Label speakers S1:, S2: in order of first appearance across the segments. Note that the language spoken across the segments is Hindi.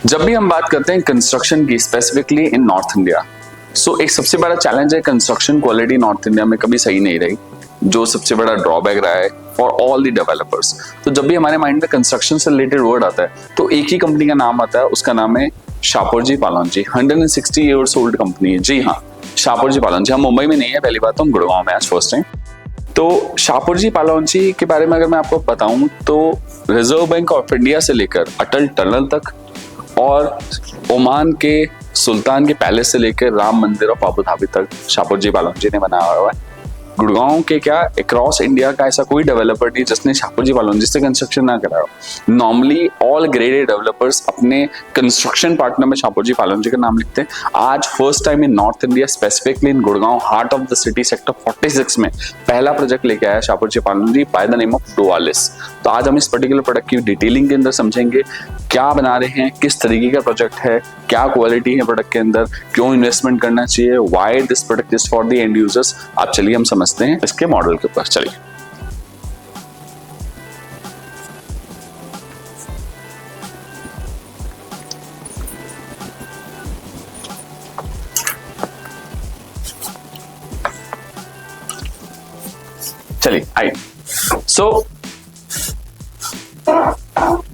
S1: जब भी हम बात करते हैं कंस्ट्रक्शन की, स्पेसिफिकली इन नॉर्थ इंडिया, एक सबसे बड़ा चैलेंज है कंस्ट्रक्शन क्वालिटी नॉर्थ इंडिया में कभी सही नहीं रही, जो सबसे बड़ा ड्रॉबैक रहा है फॉर ऑल द डेवलपर्स। तो जब भी हमारे माइंड में कंस्ट्रक्शन से रिलेटेड वर्ड आता है तो एक ही कंपनी का नाम आता है, उसका नाम है Shapoorji Pallonji. 160 years old company है। जी हाँ, शापुरजी पालोनजी। हम मुंबई में नहीं है, पहली बात तो हम गुड़गांव में आज फर्स्ट टाइम। तो शापुरजी पालोनजी के बारे में अगर मैं आपको बताऊं तो रिजर्व बैंक ऑफ इंडिया से लेकर अटल टनल तक और ओमान के सुल्तान के पैलेस से लेकर राम मंदिर ऑफ अबू धाबी तक शापुरजी पालोनजी ने बनाया हुआ है। गुड़गांव के क्या अक्रॉस इंडिया का ऐसा कोई डेवलपर नहीं जिसने शापुरजी पालोनजी से कंस्ट्रक्शन ना कराया हो। नॉर्मली ऑल ग्रेडेड डेवलपर्स अपने कंस्ट्रक्शन पार्टनर में शापुरजी पालोनजी का नाम लिखते हैं। आज first time in north India, specifically in Gurgaon, heart of the city, sector 46 में पहला प्रोजेक्ट लेके आया Shapoorji Pallonji by the name of Dualis. तो आज हम इस पर्टिकुलर प्रोडक्ट की डिटेलिंग के अंदर समझेंगे क्या बना रहे हैं, किस तरीके का प्रोजेक्ट है, क्या क्वालिटी है प्रोडक्ट के अंदर, क्यों इन्वेस्टमेंट करना चाहिए, why this product is for the end users. आप चलिए हम समझते हैं इसके मॉडल के ऊपर। चलिए आइए।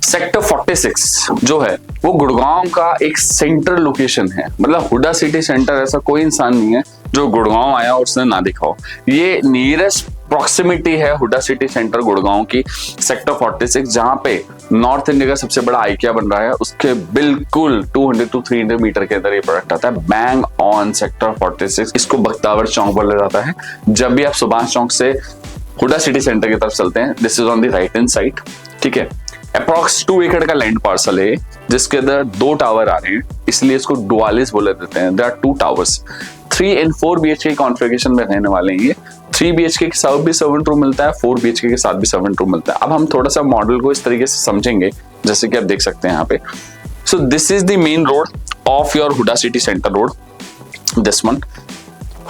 S1: सेक्टर 46 जो है वो गुड़गांव का एक सेंट्रल लोकेशन है। मतलब हुडा सिटी सेंटर ऐसा कोई इंसान नहीं है जो गुड़गांव आया और उसने ना देखा हो। ये नियरेस्ट प्रॉक्सिमिटी है हुडा सिटी सेंटर गुड़गांव की, सेक्टर 46, जहां पे नॉर्थ इंडिया का सबसे बड़ा आइकिया बन रहा है। उसके बिल्कुल 200 to 300 मीटर के अंदर ये प्रोडक्ट आता है, बैंग ऑन सेक्टर 46। इसको बख्तावर चौक बोला जाता है। जब भी आप सुभाष चौक से हुडा सिटी सेंटर की तरफ चलते हैं, this is on the right hand side, ठीक है। अप्रॉक्स 2 एकड़ का लैंड पार्सल है जिसके अंदर 2 टावर आ रहे हैं, इसलिए इसको डुआलिस बोले देते हैं। There are 2 towers, 3 and 4 BHK configuration में रहने वाले हैं। 3 BHK के साथ भी सर्वेंट रूम मिलता है, 4 BHK के साथ भी सर्वेंट रूम मिलता है। अब हम थोड़ा सा मॉडल को इस तरीके से समझेंगे जैसे कि आप देख सकते हैं यहाँ पे। So this is the main road of your HUDA city centre road, this one.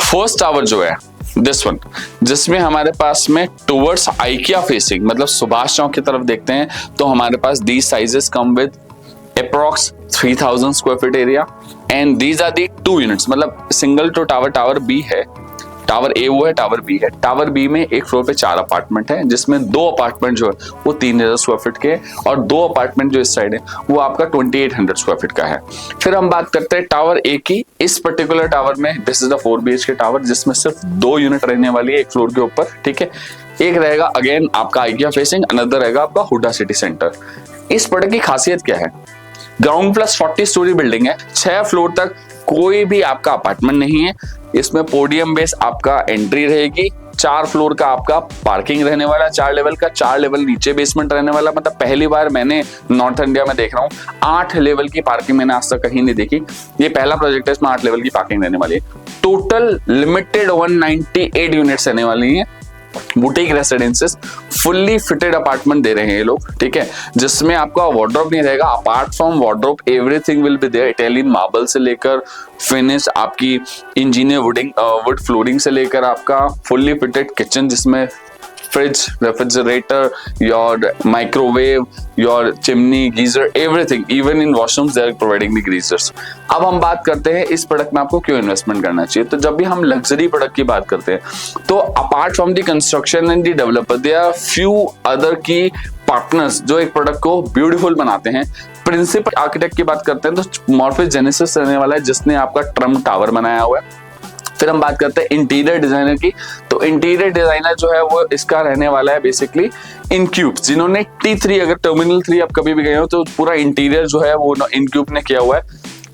S1: First tower जो है दिस वन, जिसमें हमारे पास में टुवर्ड्स आइकिया फेसिंग, मतलब सुभाष चौक की तरफ देखते हैं तो हमारे पास these sizes come with approx 3000 square feet area and these are the 2 units. मतलब सिंगल टू टावर बी है, टावर ए वो है, टावर बी है। टावर बी में एक फ्लोर पे 4 अपार्टमेंट है, जिसमें 2 अपार्टमेंट जो है वो 3000 स्क्वायर फीट के और 2 अपार्टमेंट जो इस साइड है वो आपका 2800 स्क्वायर फीट का है। फिर हम बात करते हैं टावर ए की। इस पर्टिकुलर टावर में this is the 4 BHK tower, जिसमें सिर्फ 2 यूनिट रहने वाली है एक फ्लोर के ऊपर, ठीक है। एक रहेगा अगेन आपका आइकिया फेसिंग, अनदर रहेगा आपका हुडा सिटी सेंटर। इस प्रोडक्ट की खासियत क्या है? ग्राउंड प्लस 40 स्टोरी बिल्डिंग है, 6 फ्लोर तक कोई भी आपका अपार्टमेंट नहीं है। इसमें पोडियम बेस आपका एंट्री रहेगी, 4 फ्लोर का आपका पार्किंग रहने वाला, 4 लेवल का, 4 लेवल नीचे बेसमेंट रहने वाला। मतलब पहली बार मैंने नॉर्थ इंडिया में देख रहा हूँ 8 लेवल की पार्किंग मैंने आज तक कहीं नहीं देखी। ये पहला प्रोजेक्ट है इसमें 8 लेवल की पार्किंग रहने वाली है। टोटल लिमिटेड 198 यूनिट्स रहने वाली है। Boutique residences, fully fitted apartment दे रहे हैं ये लोग, ठीक है, जिसमें आपका वार्डरोब नहीं रहेगा। Apart from wardrobe everything will be there. Italian marble से लेकर फिनिश आपकी इंजीनियर वुड फ्लोरिंग से लेकर आपका फुल्ली फिटेड किचन, जिसमें fridge, refrigerator, your microwave, your chimney, geyser, everything. Even in washrooms they are providing the geysers. अब हम बात करते हैं इस प्रोडक्ट में आपको क्यों इन्वेस्टमेंट करना चाहिए। तो जब भी हम लग्जरी प्रोडक्ट की बात करते हैं तो apart from the construction and the developer, there are few other key partners जो एक प्रोडक्ट को ब्यूटीफुल बनाते हैं। प्रिंसिपल आर्किटेक्ट की बात करते हैं तो मॉर्फिस जेनेसिस रहने वाला है, जिसने आपका ट्रम्प टावर बनाया हुआ है। फिर हम बात करते हैं इंटीरियर डिजाइनर की। तो इंटीरियर डिजाइनर जो है वो इसका रहने वाला है बेसिकली इनक्यूब, जिन्होंने T3, अगर टर्मिनल 3 आप कभी भी गए हो तो पूरा इंटीरियर जो है वो इनक्यूब ने किया हुआ है।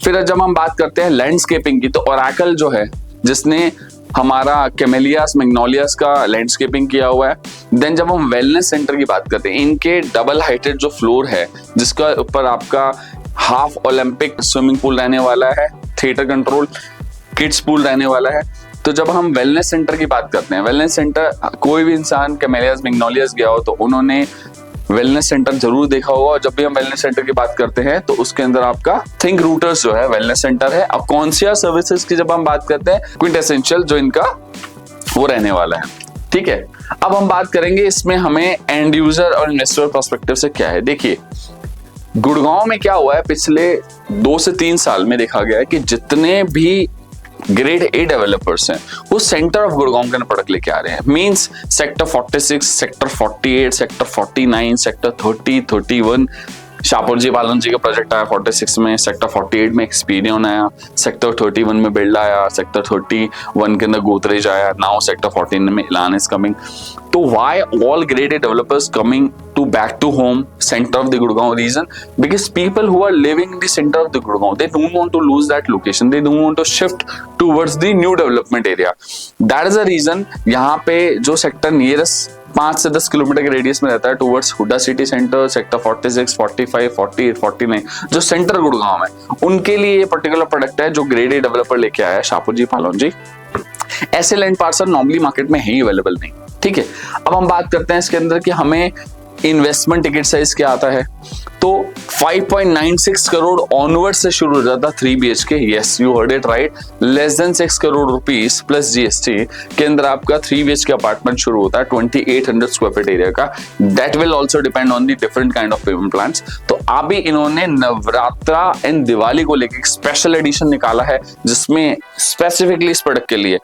S1: फिर जब हम बात करते हैं लैंडस्केपिंग की, तो ओरेकल जो है जिसने हमारा कैमेलियास मैग्नोलियास का लैंडस्केपिंग किया हुआ है। देन जब हम वेलनेस सेंटर की बात करते हैं, इनके डबल हाइटेड जो फ्लोर है जिसका ऊपर आपका हाफ ओलंपिक स्विमिंग पूल रहने वाला है, थिएटर कंट्रोल, किड्स पूल रहने वाला है। तो जब हम वेलनेस सेंटर की बात करते हैं, वेलनेस सेंटर कोई भी इंसान कैमेलियास मैग्नोलियास गया हो तो उन्होंने वेलनेस सेंटर जरूर देखा होगा। और जब भी हम वेलनेस सेंटर की बात करते हैं तो उसके अंदर आपका थिंक रूटर्स जो है वेलनेस सेंटर है। अब कॉन्शियस सर्विसेज की जब हम बात करते हैं, क्विंट एसेंशियल जो इनका वो रहने वाला है, ठीक है। अब हम बात करेंगे इसमें हमें एंड यूजर और इन्वेस्टर पर्सपेक्टिव से क्या है। देखिए गुड़गांव में क्या हुआ है पिछले 2 से 3 साल में देखा गया है कि जितने भी ग्रेड ए डेवलपर्स हैं वो सेंटर ऑफ गुड़गांव के प्रोडक्ट लेके आ रहे हैं। Means sector 46, sector 48, sector 49, sector 30, 31, Shapoor ji Pallon ji का प्रोजेक्ट आया 46 में, सेक्टर 48 में एक्सपीरियन आया, सेक्टर 31 में बिल्ड आया, सेक्टर 31 के अंदर गोदरेज आया, नाउ सेक्टर 14 में इलान इज कमिंग। तो why all grade A developers coming to back to home center of the Gurgaon region? Because people who are living in the center of the Gurgaon, they don't want to lose that location, they don't want to shift towards the new development area. That is the reason यहाँ पे जो सेक्टर नियरेस्ट 5 से 10 किलोमीटर के रेडियस में रहता है towards Huda city centre, sector 46, 45, 48, 49 जो सेंटर गुड़गांव है, उनके लिए ये पर्टिकुलर प्रोडक्ट है जो ग्रेड ए डेवलपर लेके आया है शाहपुर जी पालोन जी। ऐसे लैंड पार्सल नॉर्मली मार्केट में है अवेलेबल नहीं। ठीक है, अब हम बात करते हैं इसके अंदर कि हमें इन्वेस्टमेंट टिकट साइज क्या आता है। तो 5.96 करोड़ ऑनवर्ड से शुरू हो जाता 3 BHK, yes you heard it right, less than 6 crore rupees plus GST के अंदर आपका 3 BHK अपार्टमेंट शुरू होता है 2800 स्क्वायर फीट एरिया का। That will also depend on the different kind of payment plans. तो अभी इन्होंने नवरात्रा एंड दिवाली को लेकर एक स्पेशल एडिशन निकाला है जिसमें स्पेसिफिकली इस प्रोडक्ट के लिए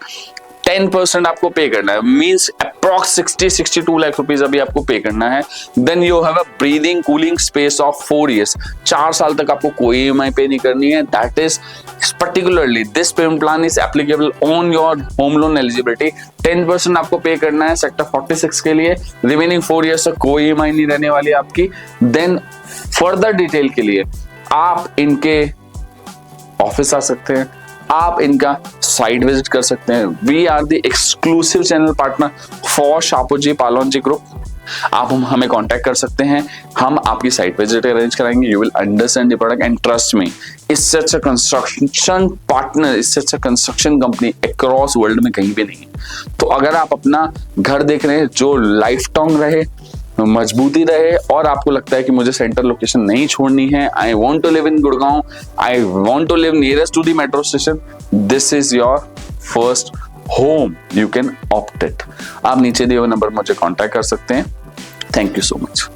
S1: 10% आपको पे करना है, मींस अप्रॉक्स 60-62 लाख रुपीस अभी आपको पे करना है। Then you have a breathing cooling space of 4 years, 4 साल तक आपको कोई EMI पे नहीं करनी है। That is particularly this payment plan is applicable on your home loan eligibility. 10% आपको पे करना है सेक्टर 46 के लिए, रिमेनिंग 4 years तक कोई EMI नहीं रहने वाली आपकी। देन फर्दर डिटेल के लिए आप इनके ऑफिस आ सकते हैं, आप इनका साइट विजिट कर सकते हैं। We are the exclusive channel partner for Shapoor ji Pallon ji group. आप हमें कांटेक्ट कर सकते हैं, हम आपकी साइट विजिट अरेंज कराएंगे। You will understand the product and trust me, इससे अच्छा कंस्ट्रक्शन पार्टनर, इससे अच्छा कंस्ट्रक्शन कंपनी अक्रॉस वर्ल्ड में कहीं भी नहीं है। तो अगर आप अपना घर देख रहे हैं जो लाइफ टाइम रहे, मजबूती रहे और आपको लगता है कि मुझे सेंटर लोकेशन नहीं छोड़नी है, I want to live in Gurgaon, I want to live nearest to the metro station, this is your first home, you can opt it. आप नीचे दिए हुए नंबर मुझे कांटेक्ट कर सकते हैं। Thank you so much.